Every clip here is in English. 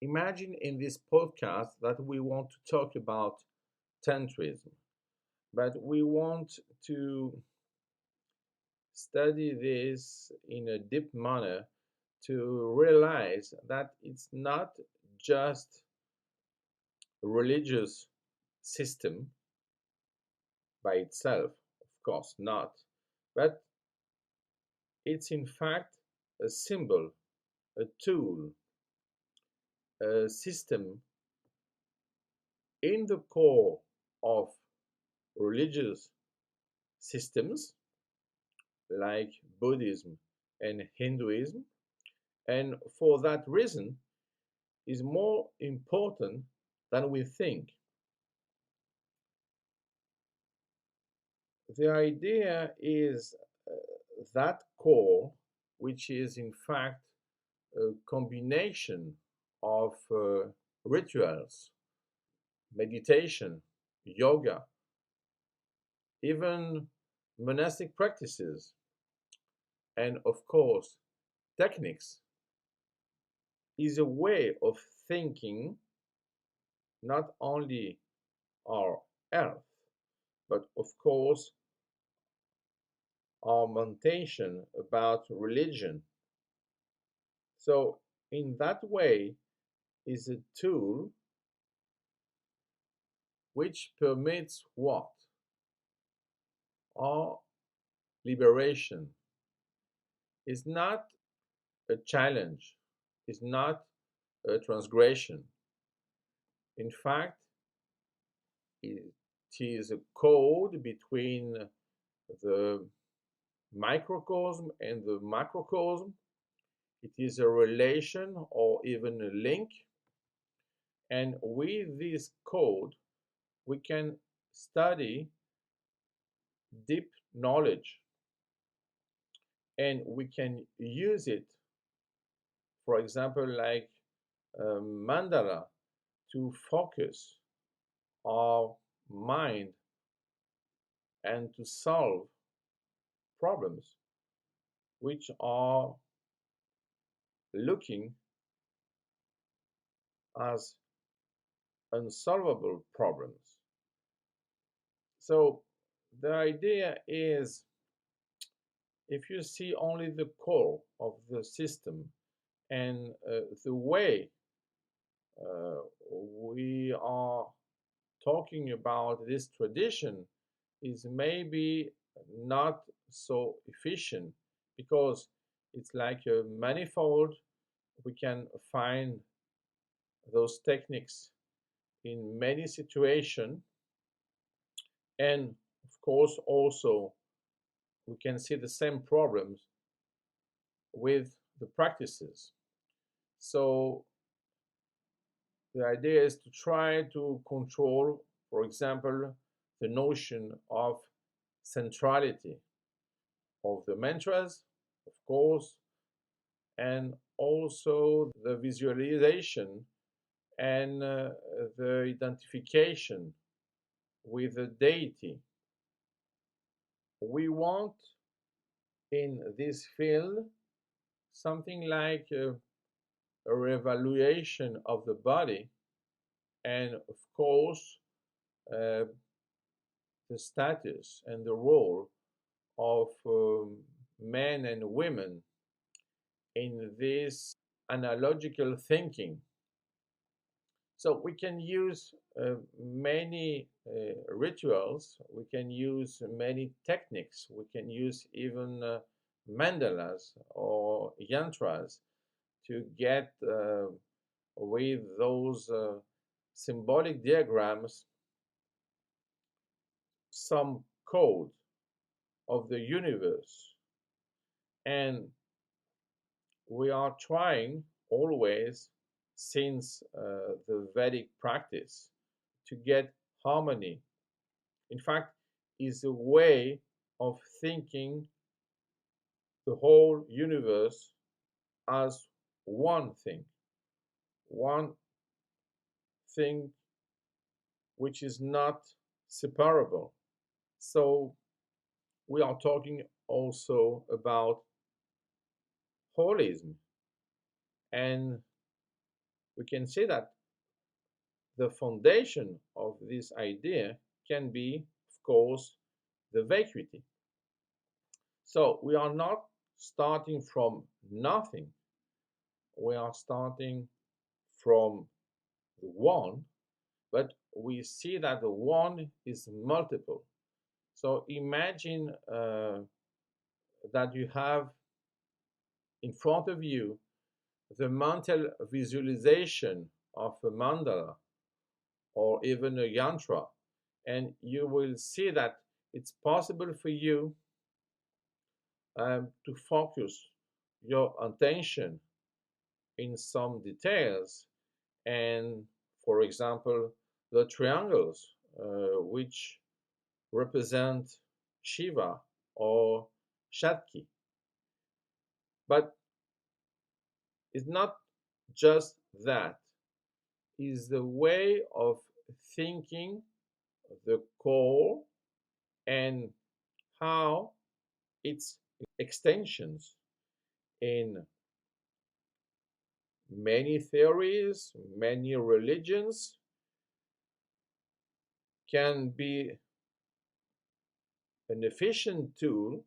Imagine in this podcast that we want to talk about Tantrism, but we want to study this in a deep manner to realize that it's not just a religious system by itself, of course not, but it's in fact a symbol, a tool, a system in the core of religious systems like Buddhism and Hinduism, and for that reason is more important than we think. The idea is that core, which is in fact a combination of rituals, meditation, yoga, even monastic practices, and of course, techniques, is a way of thinking not only our health, but of course, our mentation about religion. So, in that way, is a tool which permits what? Our liberation is not a challenge, is not a transgression. In fact, it is a code between the microcosm and the macrocosm. It is a relation or even a link. And with this code, we can study deep knowledge and we can use it, for example, like mandala, to focus our mind and to solve problems which are looking as unsolvable problems. So the idea is if you see only the core of the system and the way uh, we are talking about this tradition is maybe not so efficient because it's like a manifold. We can find those techniques in many situations, and of course, also we can see the same problems with the practices. So the idea is to try to control, for example, the notion of centrality of the mantras, of course, and also the visualization and the identification with the deity. We want in this field something like a reevaluation of the body and, of course, uh, the status and the role of men and women in this analogical thinking. So we can use many rituals, we can use many techniques, we can use even mandalas or yantras to get with those symbolic diagrams some code of the universe. And we are trying always, since the Vedic practice, to get harmony. In fact, is a way of thinking the whole universe as one thing which is not separable. So we are talking also about holism and we can say that the foundation of this idea can be, of course, the vacuity. So we are not starting from nothing, we are starting from the one, but we see that the one is multiple. So imagine that you have in front of you the mental visualization of a mandala or even a yantra, and you will see that it's possible for you to focus your attention in some details. And for example, the triangles, which represent Shiva or Shakti. But it's not just that, it's the way of thinking, the core, and how its extensions in many theories, many religions can be an efficient tool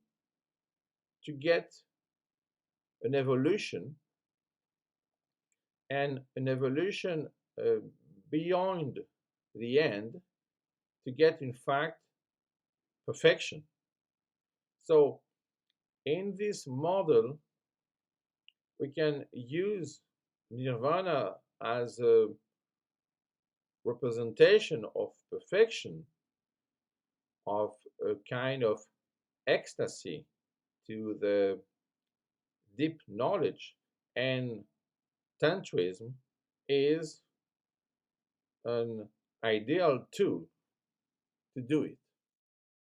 to get an evolution, and an evolution uh, beyond the end, to get, in fact, perfection. So, in this model, we can use nirvana as a representation of perfection, of a kind of ecstasy to the deep knowledge. And Tantrism is an ideal tool to do it.